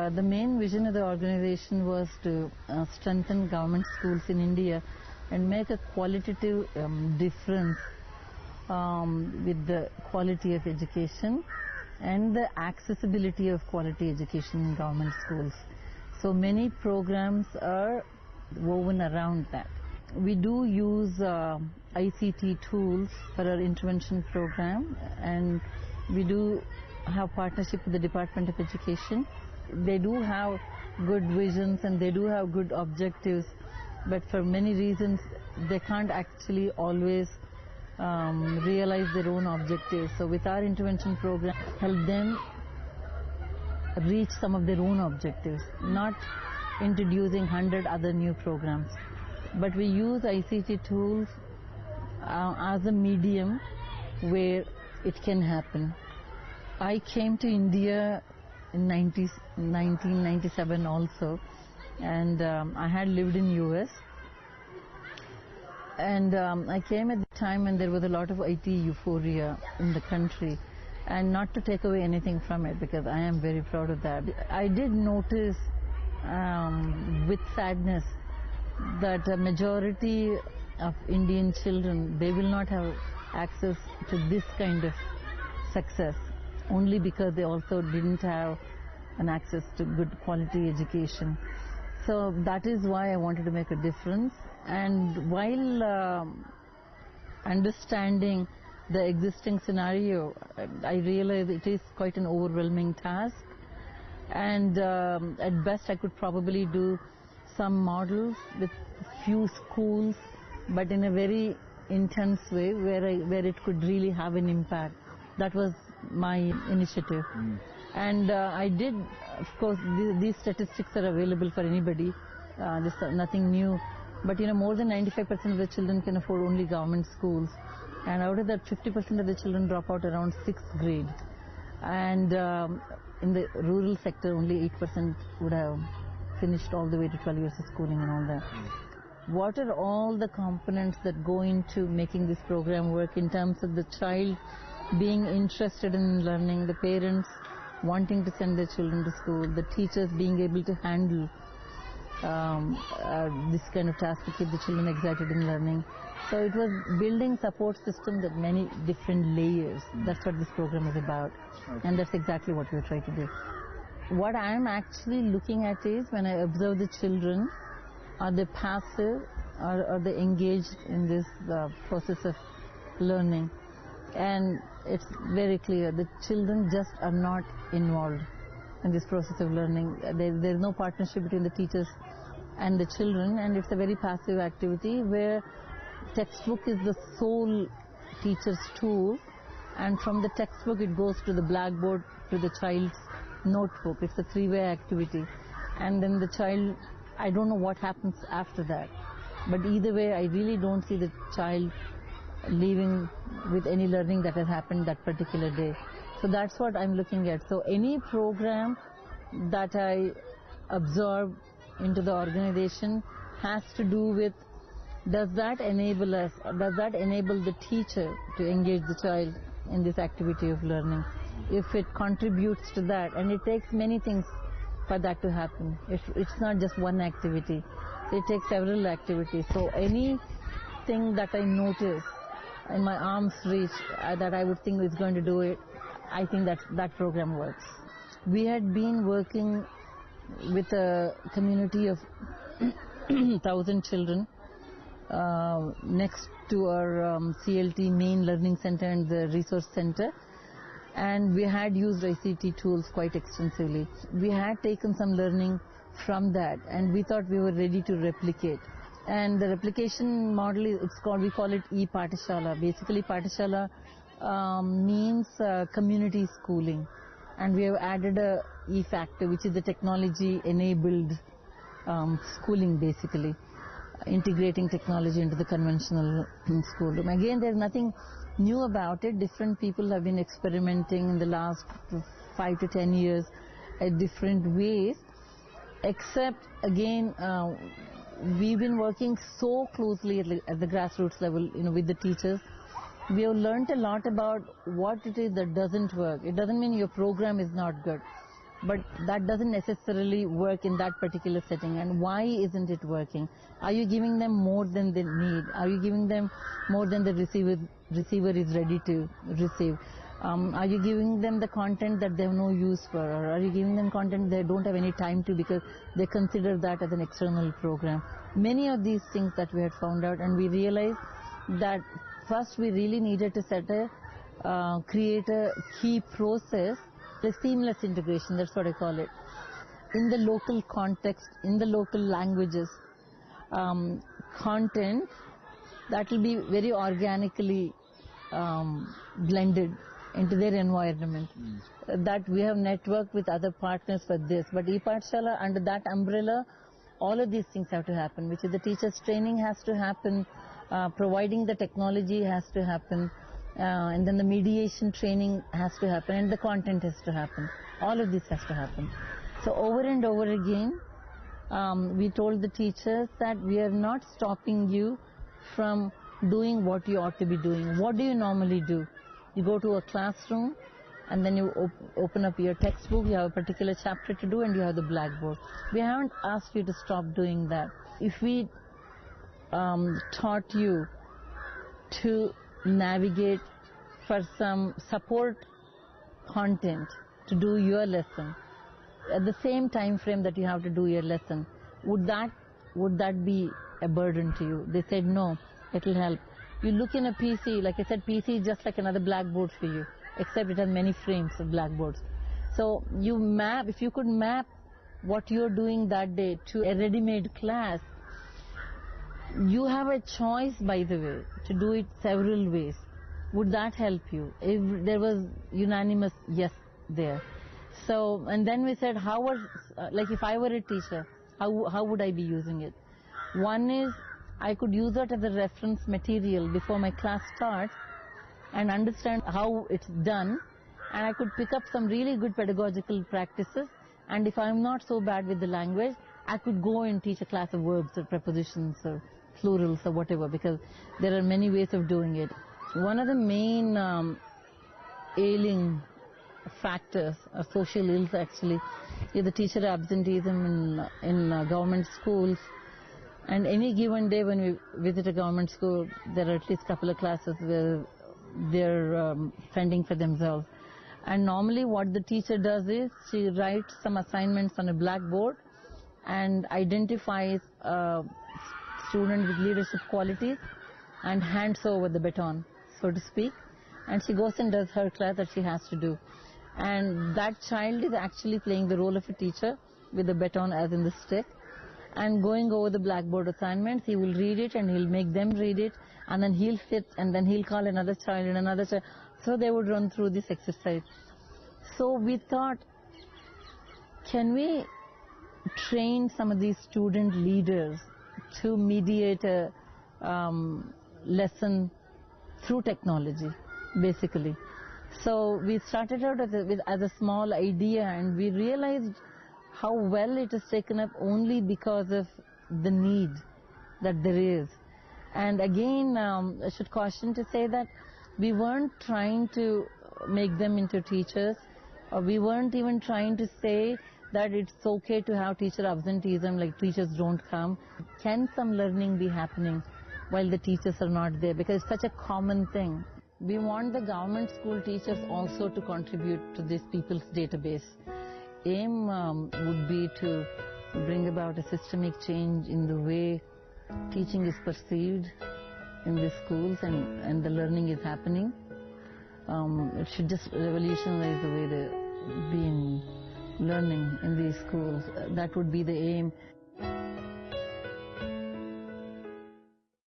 The main vision of the organization was to strengthen government schools in India and make a qualitative difference with the quality of education and the accessibility of quality education in government schools. So many programs are woven around that. We do use ICT tools for our intervention program, and we do have partnership with the Department of Education. They do have good visions and they do have good objectives, but for many reasons they can't actually always realize their own objectives. So with our intervention program, help them reach some of their own objectives, not introducing 100 other new programs. But we use ICT tools as a medium where it can happen. I came to India in 1997 also, and I had lived in US. And I came at the time when there was a lot of IT euphoria in the country, and not to take away anything from it, because I am very proud of that. I did notice with sadness that a majority of Indian children, they will not have access to this kind of success, only because they also didn't have an access to good quality education. So that is why I wanted to make a difference. And while understanding the existing scenario, I realized it is quite an overwhelming task, and at best I could probably do some models with few schools, but in a very intense way where it could really have an impact. That was my initiative. And I did, of course, these statistics are available for anybody. This is nothing new. But more than 95% of the children can afford only government schools. And out of that, 50% of the children drop out around 6th grade. And in the rural sector, only 8% would have finished all the way to 12 years of schooling and all that. What are all the components that go into making this program work in terms of the child being interested in learning, the parents wanting to send their children to school, the teachers being able to handle this kind of task to keep the children excited in learning. So it was building support systems at many different layers. That's what this program is about. Okay. And that's exactly what we're trying to do. What I'm actually looking at is, when I observe the children, are they passive or are they engaged in this process of learning? And it's very clear, the children just are not involved in this process of learning. There's no partnership between the teachers and the children, and it's a very passive activity where textbook is the sole teacher's tool, and from the textbook it goes to the blackboard to the child's notebook. It's a three-way activity, and then the child, I don't know what happens after that, but either way I really don't see the child leaving with any learning that has happened that particular day. So that's what I'm looking at. So any program that I absorb into the organization has to do with, does that enable us, does that enable the teacher to engage the child in this activity of learning? If it contributes to that, and it takes many things for that to happen. It's not just one activity. It takes several activities. So anything that I notice in my arm's reach that I would think is going to do it, I think that program works. We had been working with a community of 1,000 children next to our CLT main learning center and the resource center, and we had used ICT tools quite extensively. We had taken some learning from that, and we thought we were ready to replicate. And the replication model, we call it e-Pathshala. Basically, Pathshala means community schooling, and we have added a E-factor, which is the technology-enabled schooling, basically, integrating technology into the conventional school. Again, there's nothing new about it. Different people have been experimenting in the last 5 to 10 years at different ways, except, again, we've been working so closely at the grassroots level, with the teachers. We have learned a lot about what it is that doesn't work. It doesn't mean your program is not good. but that doesn't necessarily work in that particular setting. And why isn't it working? Are you giving them more than they need? Are you giving them more than the receiver is ready to receive? Are you giving them the content that they have no use for, or are you giving them content they don't have any time to because they consider that as an external program? Many of these things that we had found out, and we realized that first we really needed to create a key process, the seamless integration, that's what I call it, in the local context, in the local languages, content that will be very organically blended into their environment. That we have networked with other partners for this, but ePathshala, under that umbrella, all of these things have to happen, which is the teachers' training has to happen, providing the technology has to happen, and then the mediation training has to happen, and the content has to happen. All of this has to happen. So over and over again, we told the teachers that we are not stopping you from doing what you ought to be doing. What do you normally do? You go to a classroom, and then you open up your textbook, you have a particular chapter to do, and you have the blackboard. We haven't asked you to stop doing that. If we taught you to navigate for some support content to do your lesson at the same time frame that you have to do your lesson, would that be a burden to you? They said no, it will help. You look in a PC, like I said, PC is just like another blackboard for you, except it has many frames of blackboards. So you map, if you could map what you're doing that day to a ready-made class, you have a choice, by the way, to do it several ways. Would that help you? If there was unanimous yes there. So, and then we said, like if I were a teacher, how would I be using it? One is, I could use it as a reference material before my class starts and understand how it's done, and I could pick up some really good pedagogical practices, and if I'm not so bad with the language, I could go and teach a class of verbs or prepositions or plurals or whatever, because there are many ways of doing it. One of the main ailing factors, or social ills actually, is the teacher absenteeism in government schools. And any given day when we visit a government school, there are at least a couple of classes where they're fending for themselves. And normally what the teacher does is she writes some assignments on a blackboard and identifies a student with leadership qualities and hands over the baton, so to speak. And she goes and does her class that she has to do. And that child is actually playing the role of a teacher with the baton as in the stick, and going over the blackboard assignments. He will read it and he'll make them read it, and then he'll sit and then he'll call another child and another child. So they would run through this exercise. So we thought, can we train some of these student leaders to mediate a lesson through technology, basically. So we started out as a small idea, and we realized how well it is taken up only because of the need that there is. And again, I should caution to say that we weren't trying to make them into teachers, or we weren't even trying to say that it's okay to have teacher absenteeism, like teachers don't come. Can some learning be happening while the teachers are not there? Because it's such a common thing. We want the government school teachers also to contribute to this people's database. Aim would be to bring about a systemic change in the way teaching is perceived in the schools and the learning is happening. It should just revolutionize the way they've been learning in these schools. That would be the aim.